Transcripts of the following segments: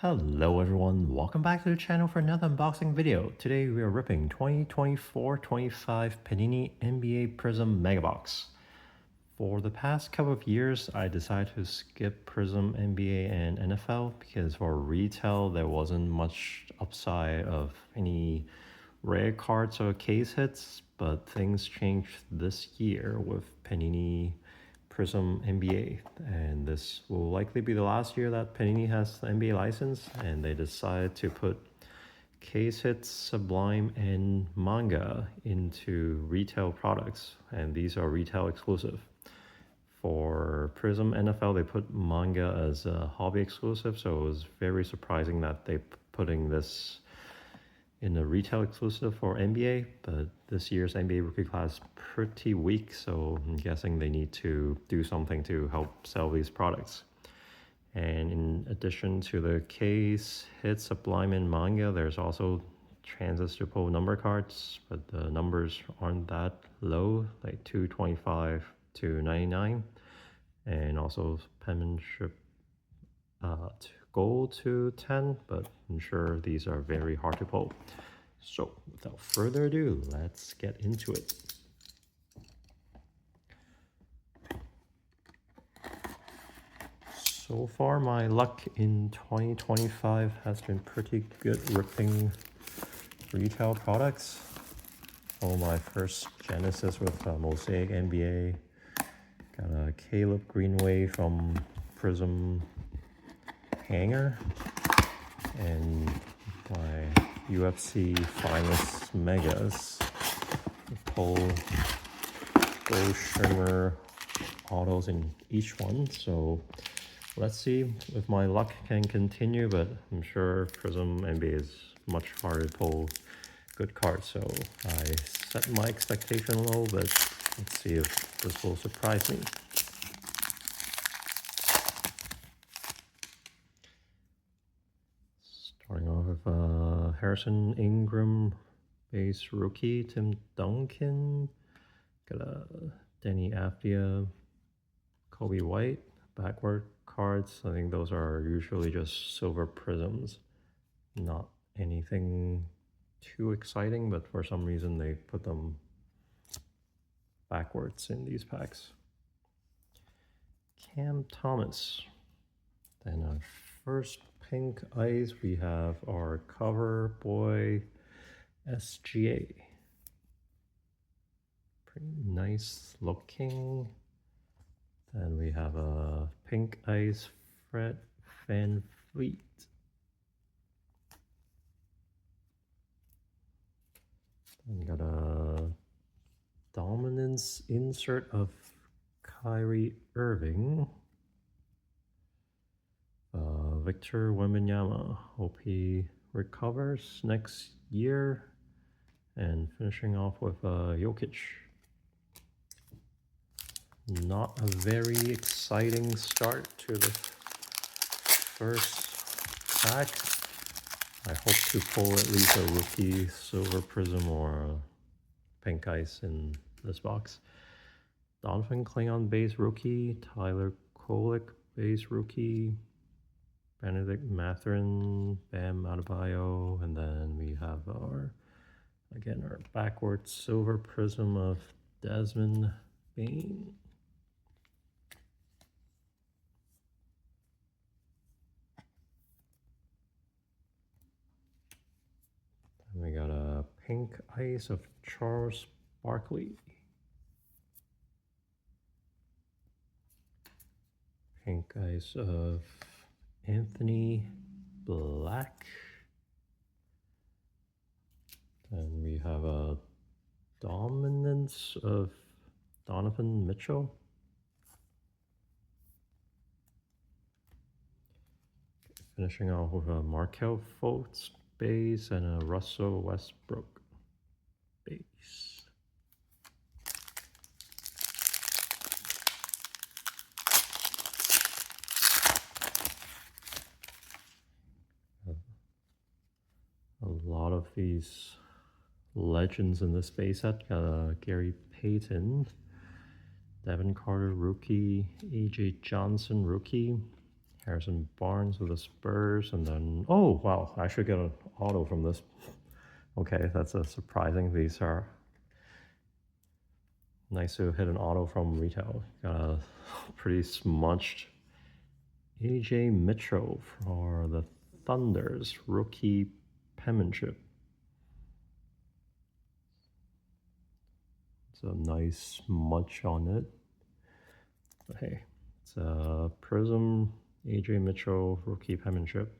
Hello everyone, welcome back to the channel for another unboxing video. Today we are ripping 2024-25 Panini NBA Prizm Mega Box. For the past couple of years, I decided to skip Prizm NBA and NFL because for retail there wasn't much upside of any rare cards or case hits, but things changed this year with Panini Prizm NBA, and this will likely be the last year that Panini has the NBA license, and they decided to put case hits, Sublime, and manga into retail products, and these are retail exclusive. For Prizm NFL, they put manga as a hobby exclusive, so it was very surprising that they putting this in a retail exclusive for NBA, but this year's NBA rookie class pretty weak, so I'm guessing they need to do something to help sell these products. And in addition to the case hits, Sublime, and manga, there's also chances to pull number cards, but the numbers aren't that low, like 225 to 99, and also Penmanship gold to 10, but I'm sure these are very hard to pull. So without further ado, let's get into it. So far my luck in 2025 has been pretty good ripping retail products. Oh, my first Genesis with Mosaic NBA. Got a Caleb Greenway from Prizm hanger, and my UFC Finest Megas. Pull gold shimmer autos in each one, so let's see if my luck can continue, but I'm sure Prizm NBA is much harder to pull good cards, so I set my expectation low, but let's see if this will surprise me. Starting off with Harrison Ingram base rookie, Tim Duncan, got a Denny Avdia, Kobe White, backward cards. I think those are usually just silver prisms, not anything too exciting, but for some reason they put them backwards in these packs. Cam Thomas. Then our first pink ice, we have our cover boy SGA. Pretty nice looking. Then we have a pink ice Fred Van Fleet. Then we got a dominance insert of Kyrie Irving. Victor Wembanyama. Hope he recovers next year. And finishing off with Jokic. Not a very exciting start to the first pack. I hope to pull at least a rookie silver prism or a pink ice in this box. Donovan Clingan base rookie, Tyler Kolek base rookie, Benedict Mathurin, Bam Adebayo, and then we have our backwards silver prism of Desmond Bane. We got a pink ice of Charles Barkley. Pink ice of Anthony Black. Then we have a dominance of Donovan Mitchell. Finishing off with a Markelle Fultz base and a Russell Westbrook base. A lot of these legends in this base set. Got Gary Payton, Devin Carter rookie, AJ Johnson rookie, Harrison Barnes with the Spurs, and then, oh, wow, I should get an auto from this. Okay, that's a surprising. These are nice to hit an auto from retail. Got a pretty smudged AJ Mitchell for the Thunders, rookie penmanship. It's a nice smudge on it. But hey, it's a Prizm AJ Mitchell rookie penmanship.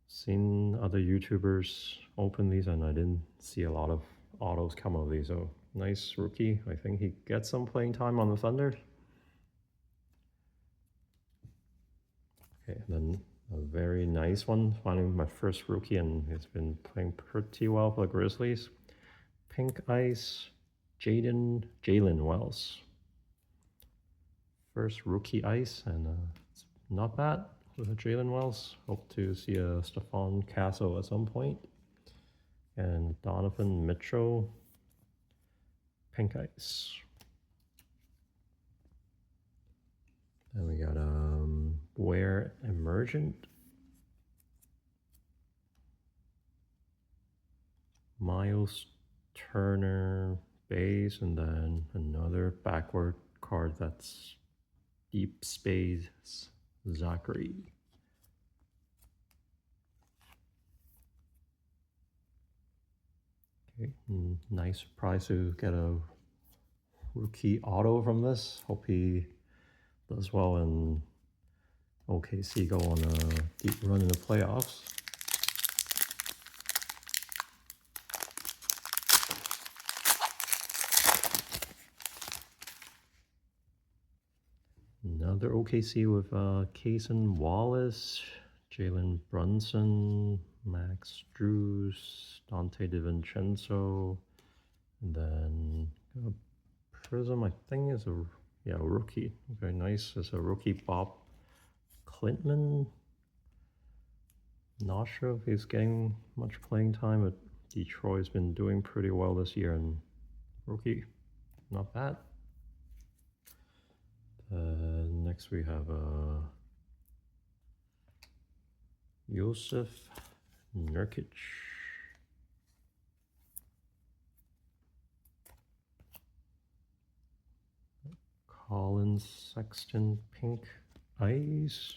Seen other YouTubers open these, and I didn't see a lot of autos come of these. So nice rookie. I think he gets some playing time on the Thunder. Okay, then a very nice one. Finally, my first rookie, and he's been playing pretty well for the Grizzlies. Pink Ice, Jalen Wells. First rookie ice, and it's not bad with a Jalen Wells. Hope to see a Stephon Castle at some point. And Donovan Mitchell, pink ice. Then we got Ware Emergent, Miles Turner base, and then another backward card that's Deep Space Zachary. Okay, nice surprise to get a rookie auto from this. Hope he does well in OKC, go on a deep run in the playoffs. Another OKC with Cason Wallace, Jalen Brunson, Max Drews, Dante DiVincenzo, and then Prizm, I think is a rookie. Very nice. It's a rookie Bob Klintman. Not sure if he's getting much playing time, but Detroit's been doing pretty well this year, and rookie, not bad. Next we have Josef Nurkic. Colin Sexton pink ice.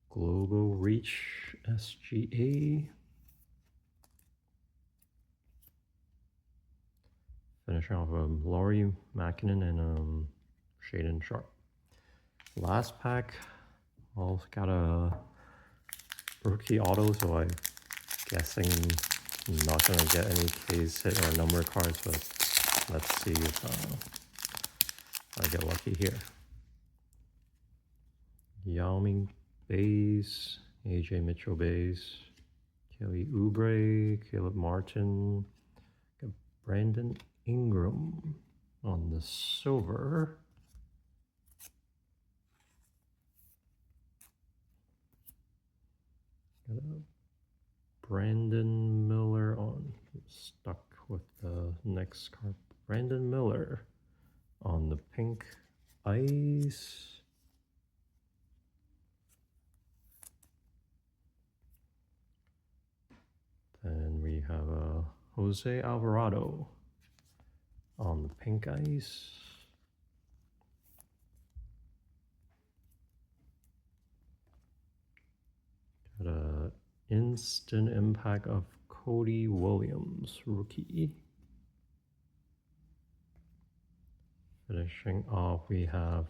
Global Reach SGA. Finish off Laurie Makinen and Shaden Sharp. Last pack, also got a rookie auto, so I'm guessing I'm not gonna get any case hit or number cards, but let's see if I get lucky here. Yao Ming base, AJ Mitchell base, Kelly Oubre, Caleb Martin, got Brandon Ingram on the silver. Got a Brandon Miller on, stuck with the next card. Brandon Miller on the pink ice. Then we have a Jose Alvarado on the pink ice. Got a instant impact of Cody Williams, rookie. Finishing off, we have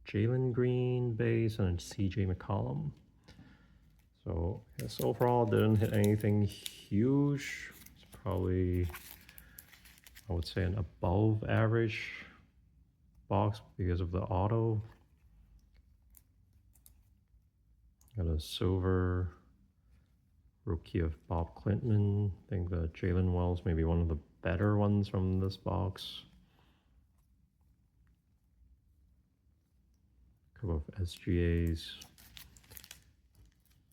Jalen Green base and CJ McCollum. So yes, overall didn't hit anything huge. It's probably, I would say, an above average box because of the auto. Got a silver rookie of Bob Klintman. I think the Jalen Wells may be one of the better ones from this box. A couple of SGAs.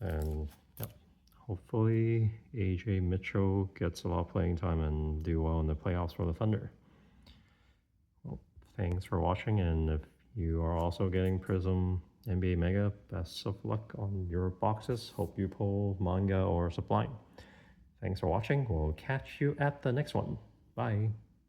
And yep, hopefully AJ Mitchell gets a lot of playing time and do well in the playoffs for the Thunder. Thanks for watching, and if you are also getting Prizm NBA Mega, best of luck on your boxes. Hope you pull manga or Sublime. Thanks for watching. We'll catch you at the next one. Bye.